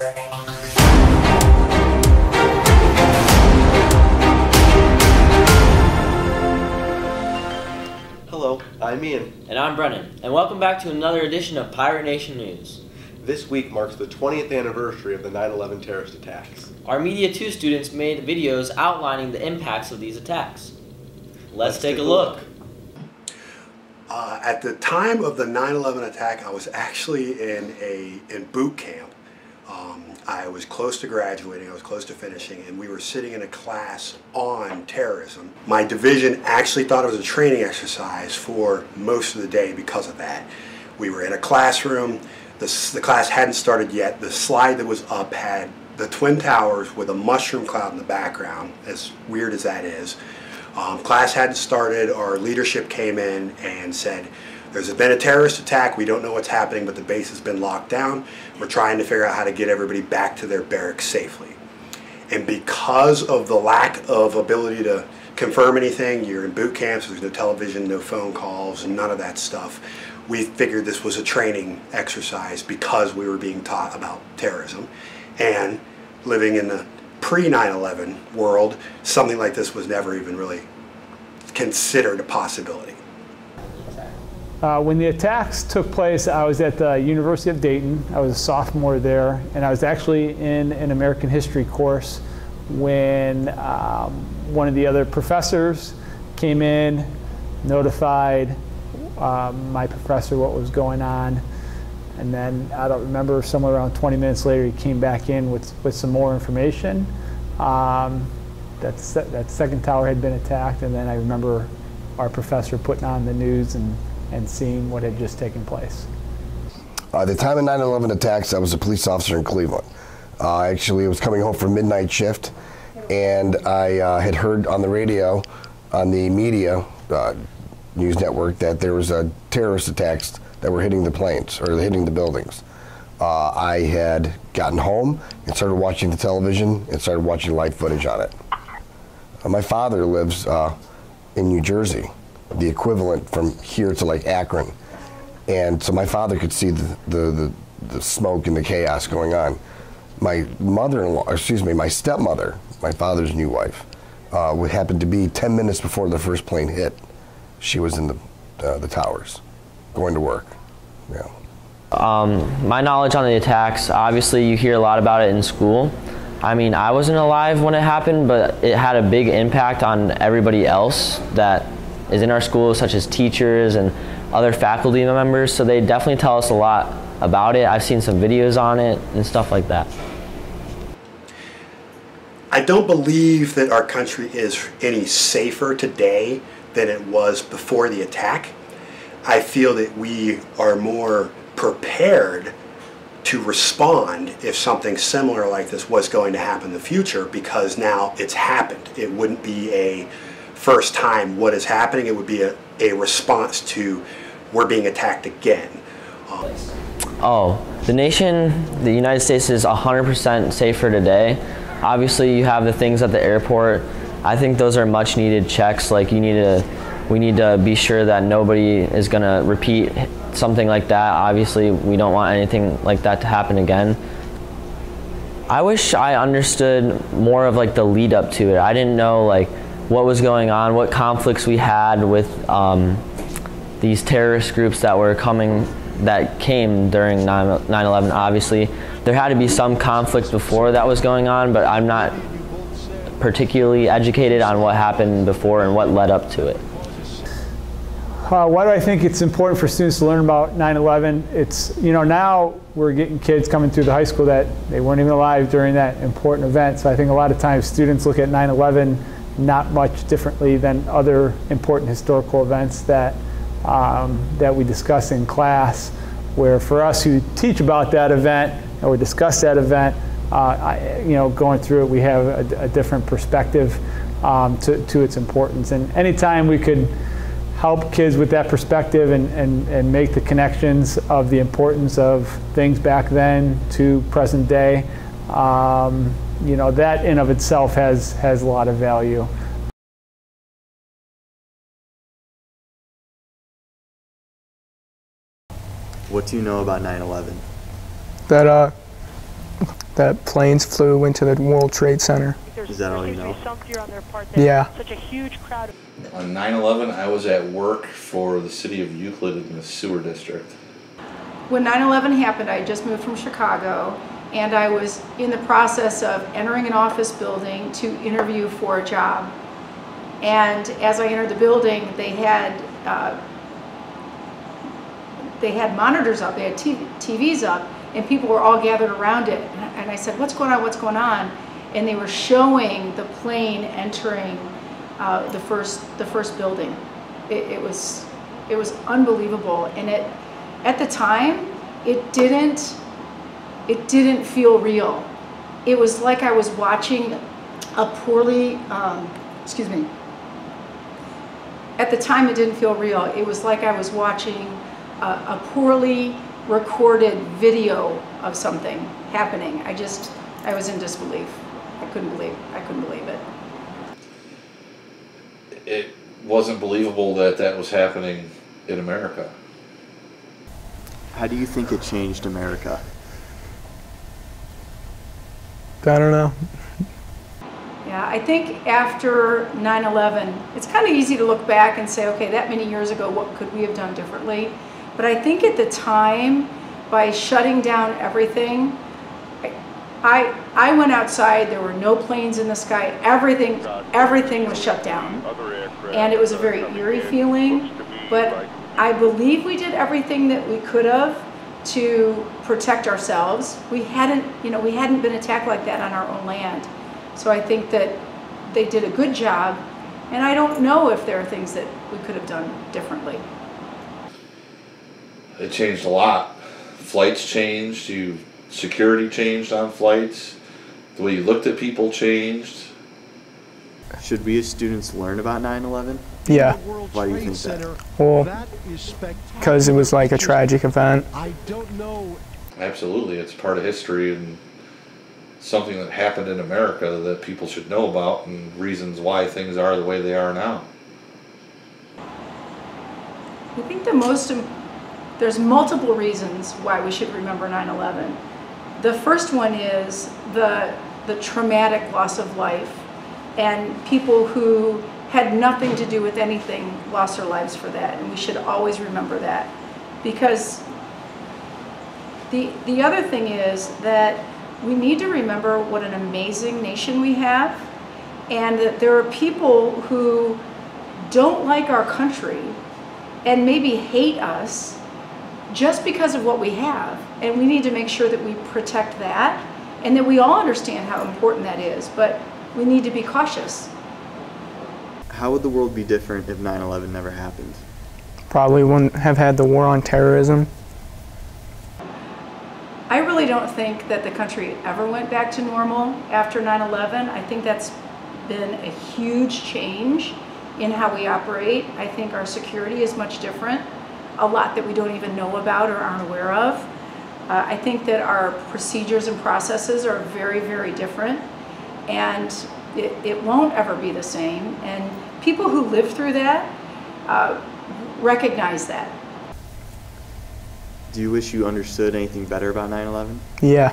Hello, I'm Ian. And I'm Brennan, and welcome back to another edition of Pirate Nation News. This week marks the 20th anniversary of the 9/11 terrorist attacks. Our Media 2 students made videos outlining the impacts of these attacks. Let's take a look. At the time of the 9/11 attack, I was actually in boot camp. I was close to graduating, I was close to finishing, and we were sitting in a class on terrorism. My division actually thought it was a training exercise for most of the day because of that. We were in a classroom, the class hadn't started yet. The slide that was up had the Twin Towers with a mushroom cloud in the background, as weird as that is. Class hadn't started, our leadership came in and said, there's been a terrorist attack, we don't know what's happening, but the base has been locked down. We're trying to figure out how to get everybody back to their barracks safely. And because of the lack of ability to confirm anything, you're in boot camps, there's no television, no phone calls, none of that stuff. We figured this was a training exercise because we were being taught about terrorism. And living in the pre-9/11 world, something like this was never even really considered a possibility. When the attacks took place, I was at the University of Dayton. I was a sophomore there, and I was actually in an American history course when one of the other professors came in, notified my professor what was going on, and then I don't remember, somewhere around 20 minutes later he came back in with some more information. That second tower had been attacked, and then I remember our professor putting on the news and seeing what had just taken place. At the time of 9/11 attacks, I was a police officer in Cleveland. Actually, I was coming home from midnight shift, and I had heard on the radio, on the media news network, that there was terrorist attacks that were hitting the planes, or hitting the buildings. I had gotten home and started watching the television and started watching live footage on it. My father lives in New Jersey, the equivalent from here to like Akron, and so my father could see the smoke and the chaos going on. My mother-in-law, excuse me, my stepmother, my father's new wife, happened to be 10 minutes before the first plane hit. She was in the towers, going to work. Yeah. My knowledge on the attacks, obviously you hear a lot about it in school. I mean, I wasn't alive when it happened, but it had a big impact on everybody else that is in our schools, such as teachers and other faculty members, so they definitely tell us a lot about it. I've seen some videos on it and stuff like that. I don't believe that our country is any safer today than it was before the attack. I feel that we are more prepared to respond if something similar like this was going to happen in the future, because now it's happened. It wouldn't be a first time what is happening, it would be a response to we're being attacked again. The United States is 100% safer today. Obviously you have the things at the airport. I think those are much needed checks. Like we need to be sure that nobody is gonna repeat something like that. Obviously we don't want anything like that to happen again. I wish I understood more of like the lead up to it. I didn't know like what was going on, what conflicts we had with these terrorist groups that came during 9/11. Obviously, there had to be some conflict before that was going on, but I'm not particularly educated on what happened before and what led up to it. Why do I think it's important for students to learn about 9/11? It's, now we're getting kids coming through the high school that they weren't even alive during that important event. So I think a lot of times students look at 9/11 not much differently than other important historical events that we discuss in class, where for us who teach about that event or discuss that event, going through it, we have a different perspective to its importance. And anytime we could help kids with that perspective and make the connections of the importance of things back then to present day, that in of itself has a lot of value. What do you know about 9/11? That that planes flew into the World Trade Center. Is that all you know? Yeah. On 9/11, I was at work for the city of Euclid in the sewer district. When 9/11 happened, I had just moved from Chicago, and I was in the process of entering an office building to interview for a job. And as I entered the building, they had monitors up, they had TVs up, and people were all gathered around it. And I said, "What's going on? What's going on?" And they were showing the plane entering the first building. It was unbelievable, and at the time it didn't feel real. It was like I was watching a poorly at the time it didn't feel real. It was like I was watching a poorly recorded video of something happening. I was in disbelief. I couldn't believe it. It wasn't believable that that was happening in America. How do you think it changed America? I don't know. Yeah, I think after 9/11, it's kind of easy to look back and say, okay, that many years ago, what could we have done differently? But I think at the time, by shutting down everything, I went outside, there were no planes in the sky, everything was shut down. And it was a very eerie feeling, but I believe we did everything that we could have to protect ourselves. We hadn't been attacked like that on our own land. So I think that they did a good job, and I don't know if there are things that we could have done differently. It changed a lot. Flights changed, security changed on flights, the way you looked at people changed. Should we as students learn about 9/11? Yeah. Why do you think that? Well, because it was like a tragic event. Absolutely, it's part of history and something that happened in America that people should know about and reasons why things are the way they are now. I think there's multiple reasons why we should remember 9/11. The first one is the traumatic loss of life, and people who had nothing to do with anything lost their lives for that, and we should always remember that. Because the other thing is that we need to remember what an amazing nation we have, and that there are people who don't like our country and maybe hate us just because of what we have. And we need to make sure that we protect that, and that we all understand how important that is, but we need to be cautious. How would the world be different if 9/11 never happened? Probably wouldn't have had the war on terrorism. I really don't think that the country ever went back to normal after 9/11. I think that's been a huge change in how we operate. I think our security is much different, a lot that we don't even know about or aren't aware of. I think that our procedures and processes are very, very different, and it won't ever be the same. And people who lived through that recognize that. Do you wish you understood anything better about 9/11? Yeah.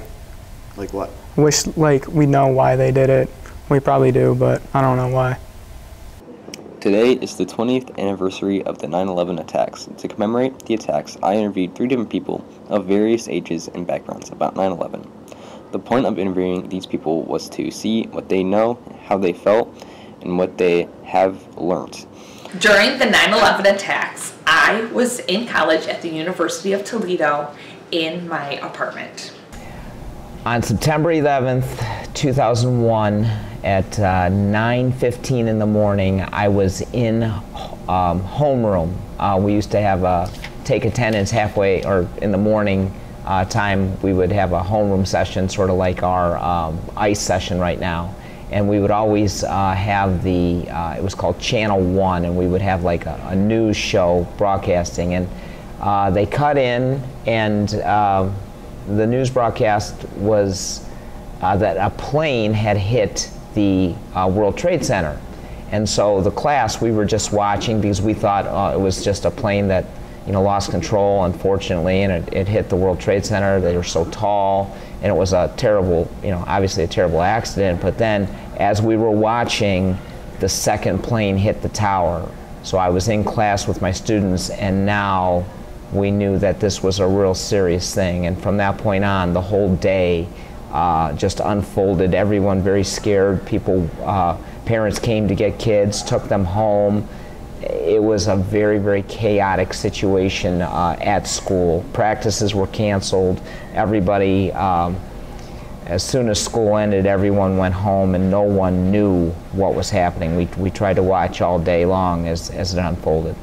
Like what? Wish we know why they did it. We probably do, but I don't know why. Today is the 20th anniversary of the 9/11 attacks. To commemorate the attacks, I interviewed 3 different people of various ages and backgrounds about 9/11. The point of interviewing these people was to see what they know, how they felt, and what they have learned. During the 9/11 attacks, I was in college at the University of Toledo in my apartment. On September 11th, 2001, at 9:15 in the morning, I was in homeroom. We used to have take attendance halfway, or in the morning time, we would have a homeroom session, sort of like our ICE session right now. And we would always have it was called Channel 1, and we would have like a news show broadcasting. And they cut in, and the news broadcast was that a plane had hit the World Trade Center. And so the class, we were just watching because we thought it was just a plane that lost control, unfortunately, and it hit the World Trade Center. They were so tall, and it was a terrible, obviously a terrible accident. But then, as we were watching, the second plane hit the tower. So I was in class with my students, and now we knew that this was a real serious thing. And from that point on, the whole day just unfolded. Everyone very scared. People, parents came to get kids, took them home. It was a very, very chaotic situation at school. Practices were canceled. Everybody, as soon as school ended, everyone went home and no one knew what was happening. We tried to watch all day long as it unfolded.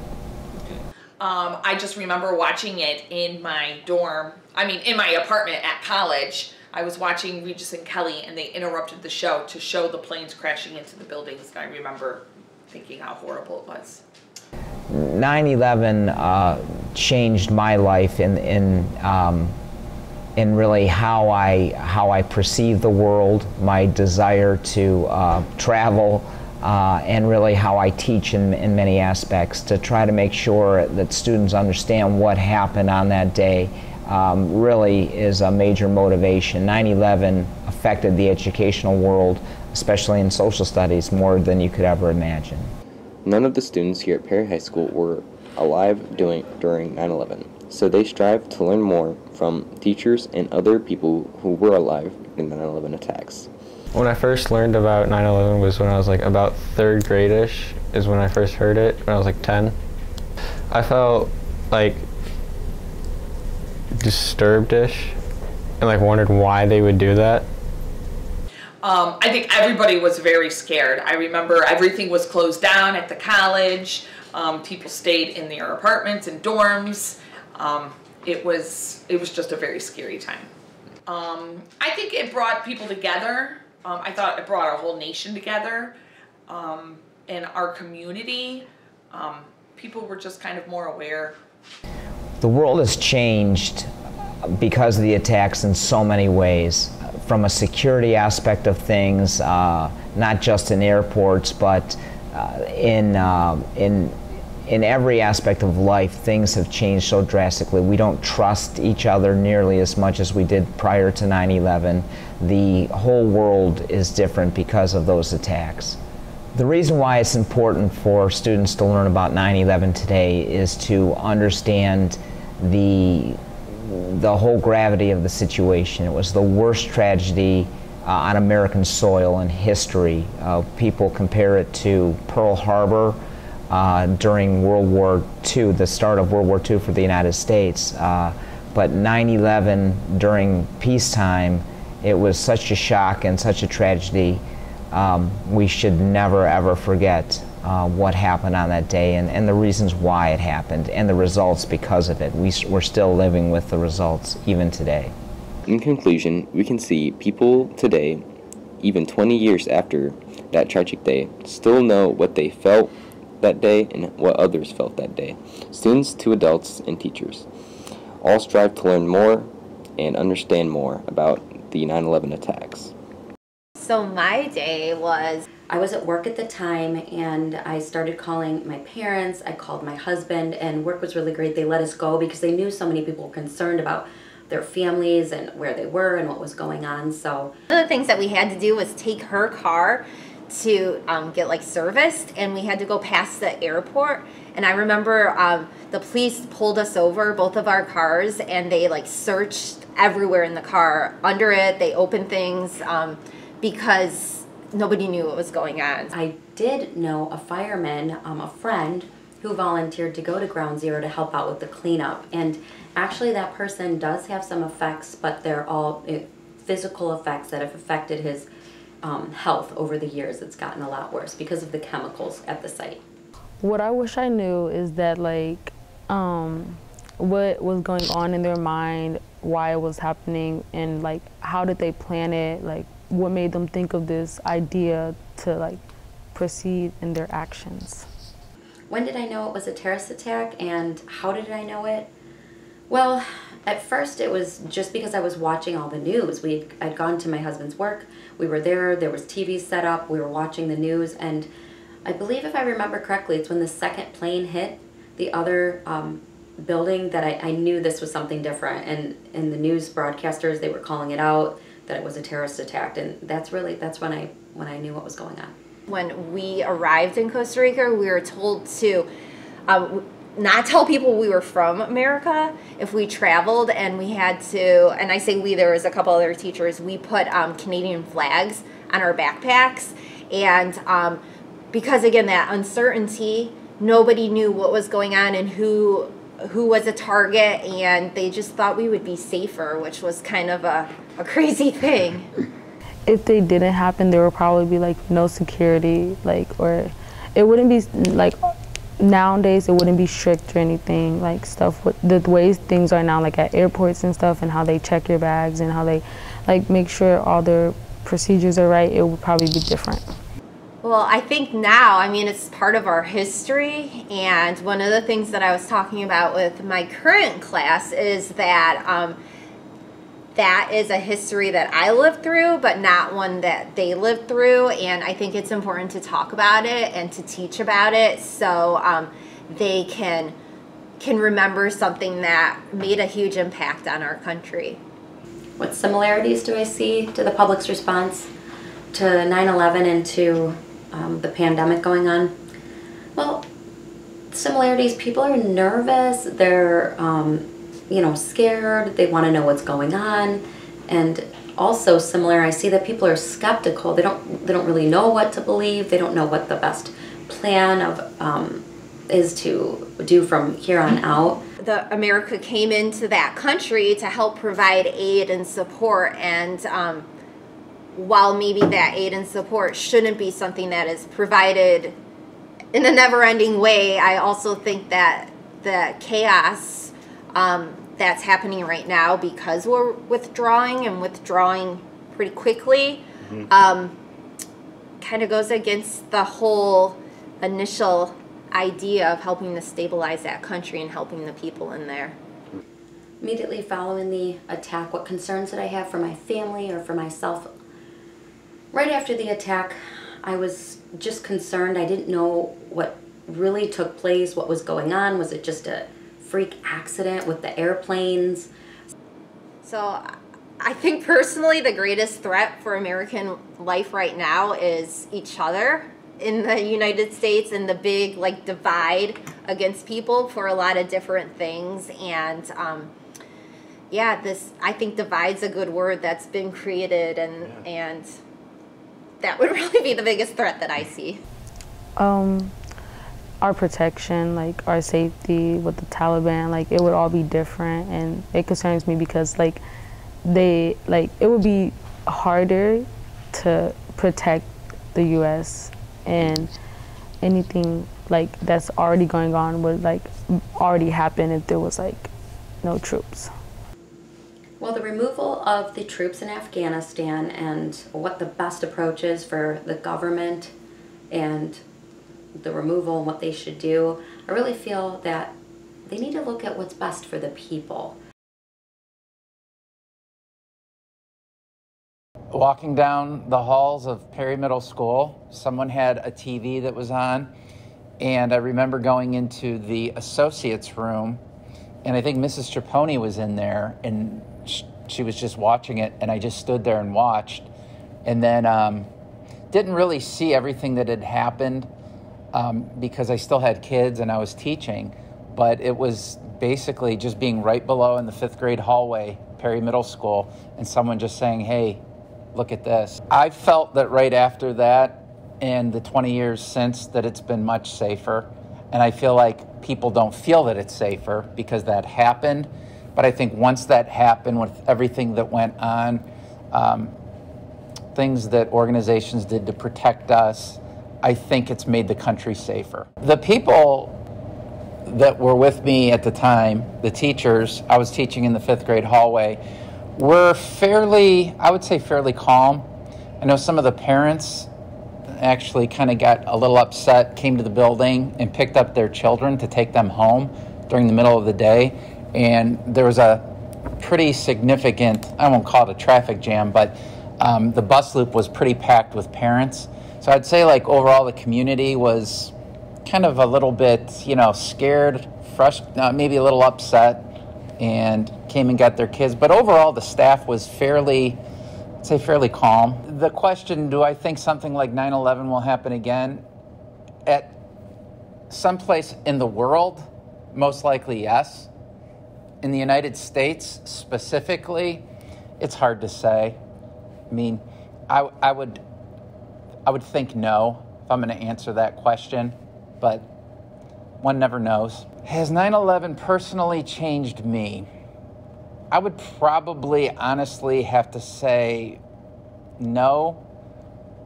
I just remember watching it in my in my apartment at college. I was watching Regis and Kelly, and they interrupted the show to show the planes crashing into the buildings, and I remember thinking how horrible it was. 9/11 changed my life in really how I perceive the world, my desire to travel, and really how I teach in many aspects, to try to make sure that students understand what happened on that day. Really is a major motivation. 9/11 affected the educational world, especially in social studies, more than you could ever imagine. None of the students here at Perry High School were alive during 9/11, so they strive to learn more from teachers and other people who were alive in the 9/11 attacks. When I first learned about 9/11 was when I was like about 3rd grade-ish, is when I first heard it, when I was like 10. I felt like disturbed-ish and like wondered why they would do that. I think everybody was very scared. I remember everything was closed down at the college. People stayed in their apartments and dorms. It was just a very scary time. I think it brought people together. I thought it brought our whole nation together. In our community, people were just kind of more aware. The world has changed because of the attacks in so many ways. From a security aspect of things, not just in airports, but in every aspect of life, things have changed so drastically. We don't trust each other nearly as much as we did prior to 9/11. The whole world is different because of those attacks. The reason why it's important for students to learn about 9/11 today is to understand the whole gravity of the situation. It was the worst tragedy on American soil in history. People compare it to Pearl Harbor during World War II, the start of World War II for the United States. But 9/11 during peacetime, it was such a shock and such a tragedy. We should never ever forget what happened on that day and the reasons why it happened and the results because of it. We're still living with the results even today. In conclusion, we can see people today, even 20 years after that tragic day, still know what they felt that day and what others felt that day. Students to adults and teachers all strive to learn more and understand more about the 9/11 attacks. So my day was, I was at work at the time and I started calling my parents, I called my husband, and work was really great. They let us go because they knew so many people were concerned about their families and where they were and what was going on. So one of the things that we had to do was take her car to get like serviced, and we had to go past the airport. And I remember the police pulled us over, both of our cars, and they like searched everywhere in the car. Under it, they opened things because nobody knew what was going on. I did know a fireman, a friend, who volunteered to go to Ground Zero to help out with the cleanup. And actually that person does have some effects, but they're all physical effects that have affected his health over the years. It's gotten a lot worse because of the chemicals at the site. What I wish I knew is that like what was going on in their mind, why it was happening, and like how did they plan it, like what made them think of this idea to like proceed in their actions. When did I know it was a terrorist attack and how did I know it? Well, at first it was just because I was watching all the news. I'd gone to my husband's work, we were there was TV set up, we were watching the news, and I believe if I remember correctly, it's when the second plane hit, the other building that I knew this was something different. And the news broadcasters, they were calling it out, that it was a terrorist attack. And that's when I knew what was going on. When we arrived in Costa Rica, we were told to not tell people we were from America if we traveled, and we had to, and I say we, there was a couple other teachers, we put Canadian flags on our backpacks. And because, again, that uncertainty, nobody knew what was going on and who was a target, and they just thought we would be safer, which was kind of a crazy thing. If they didn't happen, there would probably be like no security, like, or it wouldn't be like, nowadays it wouldn't be strict or anything, like stuff with the ways things are now, like at airports and stuff, and how they check your bags and how they like make sure all their procedures are right. It would probably be different. Well, I think now, I mean, it's part of our history, and one of the things that I was talking about with my current class is that that is a history that I lived through, but not one that they lived through, and I think it's important to talk about it and to teach about it so they can remember something that made a huge impact on our country. What similarities do I see to the public's response to 9/11 and to the pandemic going on? Well, similarities, people are nervous, they're scared, they want to know what's going on, and also similar, I see that people are skeptical. They don't really know what to believe. They don't know what the best plan of is to do from here on out. America came into that country to help provide aid and support, and while maybe that aid and support shouldn't be something that is provided in a never-ending way, I also think that the chaos that's happening right now, because we're withdrawing pretty quickly, kind of goes against the whole initial idea of helping to stabilize that country and helping the people in there. Immediately following the attack, what concerns did I have for my family or for myself? Right after the attack, I was just concerned. I didn't know what really took place, what was going on. Was it just a freak accident with the airplanes? So I think personally the greatest threat for American life right now is each other in the United States, and the big divide against people for a lot of different things. And yeah, I think divide's a good word that's been created, and that would really be the biggest threat that I see. Our protection, our safety with the Taliban, it would all be different, and it concerns me because it would be harder to protect the U.S. and anything that's already going on would already happen if there was no troops. Well, the removal of the troops in Afghanistan and what the best approach is for the government and the removal and what they should do, I really feel that they need to look at what's best for the people. Walking down the halls of Perry Middle School, someone had a TV that was on, and I remember going into the associates room, and I think Mrs. Traponi was in there, and she was just watching it, and I just stood there and watched, and then didn't really see everything that had happened because I still had kids and I was teaching, but it was basically just being right below in the 5th grade hallway, Perry Middle School, and someone just saying, "Hey, look at this." I felt that right after that and the 20 years since that it's been much safer, and I feel like people don't feel that it's safer because that happened. But I think once that happened, with everything that went on, things that organizations did to protect us, I think it's made the country safer. The people that were with me at the time, the teachers, I was teaching in the 5th grade hallway, were fairly calm. I know some of the parents actually kind of got a little upset, came to the building and picked up their children to take them home during the middle of the day. And there was a pretty significant, I won't call it a traffic jam, but the bus loop was pretty packed with parents. So I'd say overall the community was kind of a little bit, scared maybe a little upset, and came and got their kids. But overall, the staff was fairly calm. The question, do I think something like 9/11 will happen again? At some place in the world, most likely yes. In the United States specifically, it's hard to say. I mean, I would think no if I'm going to answer that question, but one never knows. Has 9/11 personally changed me? I would probably honestly have to say no,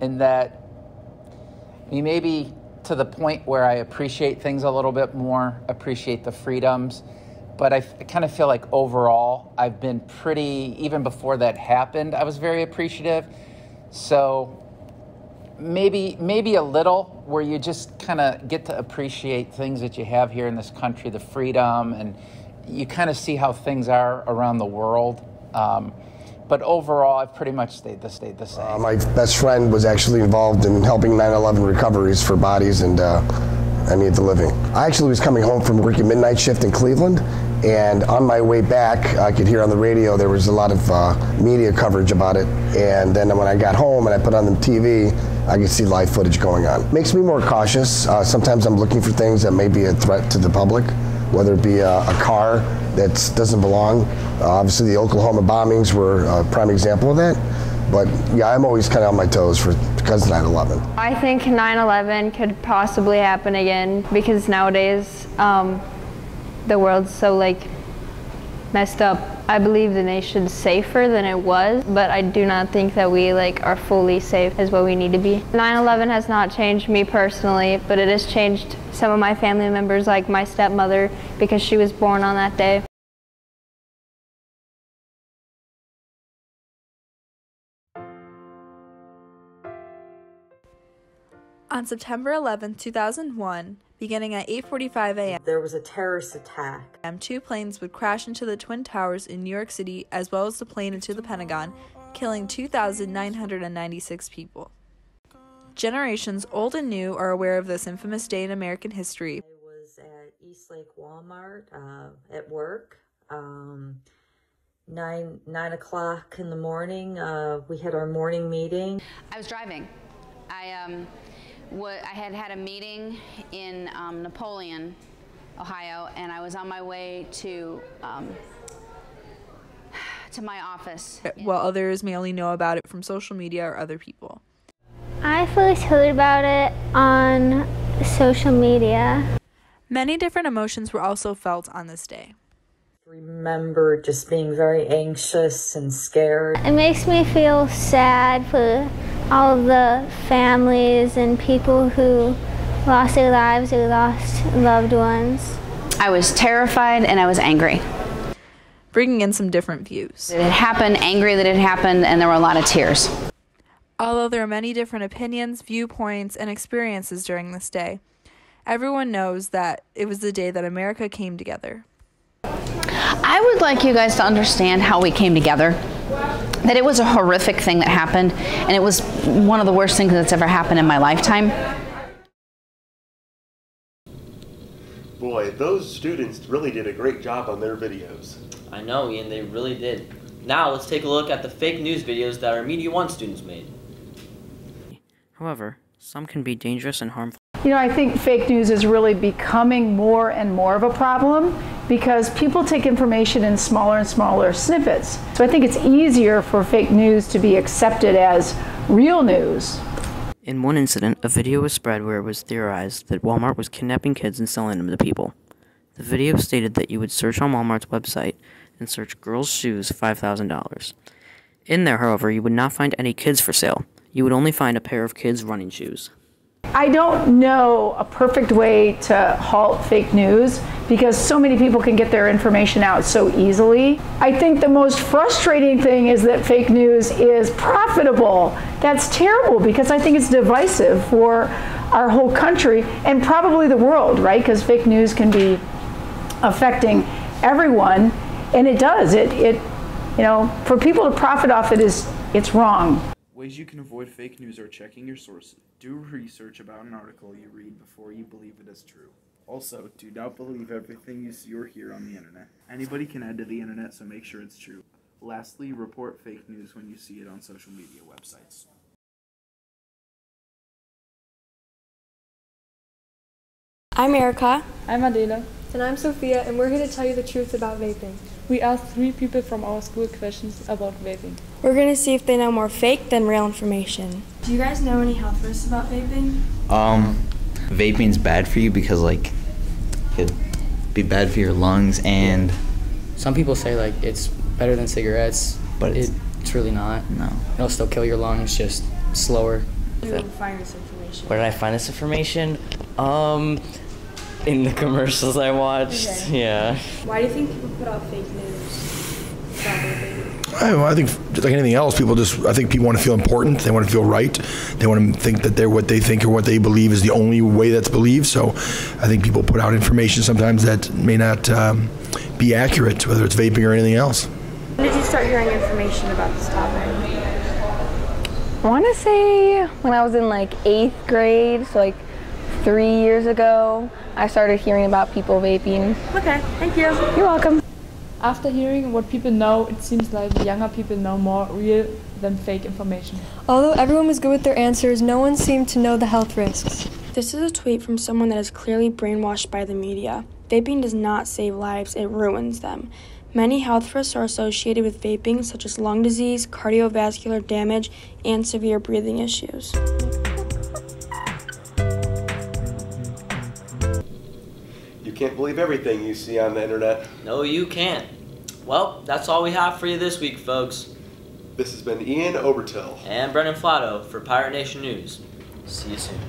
in that maybe to the point where I appreciate things a little bit more, appreciate the freedoms, but I kind of feel like overall I've been pretty, even before that happened, I was very appreciative. So maybe a little, where you just kind of get to appreciate things that you have here in this country, the freedom, and you kind of see how things are around the world. But overall, I've pretty much stayed the same. My best friend was actually involved in helping 9/11 recoveries for bodies, and I Need the Living. I actually was coming home from working midnight shift in Cleveland, and on my way back, I could hear on the radio there was a lot of media coverage about it. And then when I got home and I put on the TV, I could see live footage going on. Makes me more cautious. Sometimes I'm looking for things that may be a threat to the public, whether it be a car that doesn't belong. Obviously, the Oklahoma bombings were a prime example of that. But yeah, I'm always kind of on my toes because of 9/11. I think 9/11 could possibly happen again because nowadays the world's so messed up. I believe the nation's safer than it was, but I do not think that we are fully safe as what we need to be. 9/11 has not changed me personally, but it has changed some of my family members, like my stepmother, because she was born on that day. On September 11, 2001, beginning at 8:45 a.m., there was a terrorist attack. 2 planes would crash into the Twin Towers in New York City, as well as the plane into the Pentagon, killing 2,996 people. Generations old and new are aware of this infamous day in American history. I was at Eastlake Walmart at work. 9 o'clock in the morning, we had our morning meeting. I was driving. I had a meeting in Napoleon, Ohio, and I was on my way to my office. While others may only know about it from social media or other people. I first heard about it on social media. Many different emotions were also felt on this day. Remember just being very anxious and scared. It makes me feel sad for all of the families and people who lost their lives or lost loved ones. I was terrified and I was angry. Bringing in some different views. It had happened, angry that it happened, and there were a lot of tears. Although there are many different opinions, viewpoints, and experiences during this day, everyone knows that it was the day that America came together. I would like you guys to understand how we came together. That it was a horrific thing that happened, and it was one of the worst things that's ever happened in my lifetime. Boy, those students really did a great job on their videos. I know, Ian, they really did. Now let's take a look at the fake news videos that our Media One students made. However, some can be dangerous and harmful. You know, I think fake news is really becoming more and more of a problem because people take information in smaller and smaller snippets. So I think it's easier for fake news to be accepted as real news. In one incident, a video was spread where it was theorized that Walmart was kidnapping kids and selling them to people. The video stated that you would search on Walmart's website and search girls' shoes $5,000. In there, however, you would not find any kids for sale. You would only find a pair of kids' running shoes. I don't know a perfect way to halt fake news because so many people can get their information out so easily. I think the most frustrating thing is that fake news is profitable. That's terrible because I think it's divisive for our whole country and probably the world, right? Because fake news can be affecting everyone, and it does. You know, for people to profit off it it's wrong. Ways you can avoid fake news are checking your sources. Do research about an article you read before you believe it is true. Also, do not believe everything you see or hear on the internet. Anybody can add to the internet, so make sure it's true. Lastly, report fake news when you see it on social media websites. I'm Erica. I'm Adela. And I'm Sophia, and we're here to tell you the truth about vaping. We asked 3 people from our school questions about vaping. We're going to see if they know more fake than real information. Do you guys know any health risks about vaping? Vaping's bad for you because like it'd be bad for your lungs, and some people say like it's better than cigarettes, but it's really not. No. It'll still kill your lungs, just slower. Where did you find this information? Where did I find this information? In the commercials I watched. Okay. Yeah. Why do you think people put out fake news about vaping? I think, just like anything else, I think people want to feel important. They want to feel right. They want to think that what they think or what they believe is the only way that's believed. So I think people put out information sometimes that may not be accurate, whether it's vaping or anything else. When did you start hearing information about this topic? I want to say when I was in like 8th grade, so like 3 years ago, I started hearing about people vaping. Okay, thank you. You're welcome. After hearing what people know, it seems like younger people know more real than fake information. Although everyone was good with their answers, no one seemed to know the health risks. This is a tweet from someone that is clearly brainwashed by the media. Vaping does not save lives, it ruins them. Many health risks are associated with vaping, such as lung disease, cardiovascular damage, and severe breathing issues. You can't believe everything you see on the internet. No, you can't. Well, that's all we have for you this week, folks. This has been Ian Obertil and Brendan Flatto for Pirate Nation News. See you soon.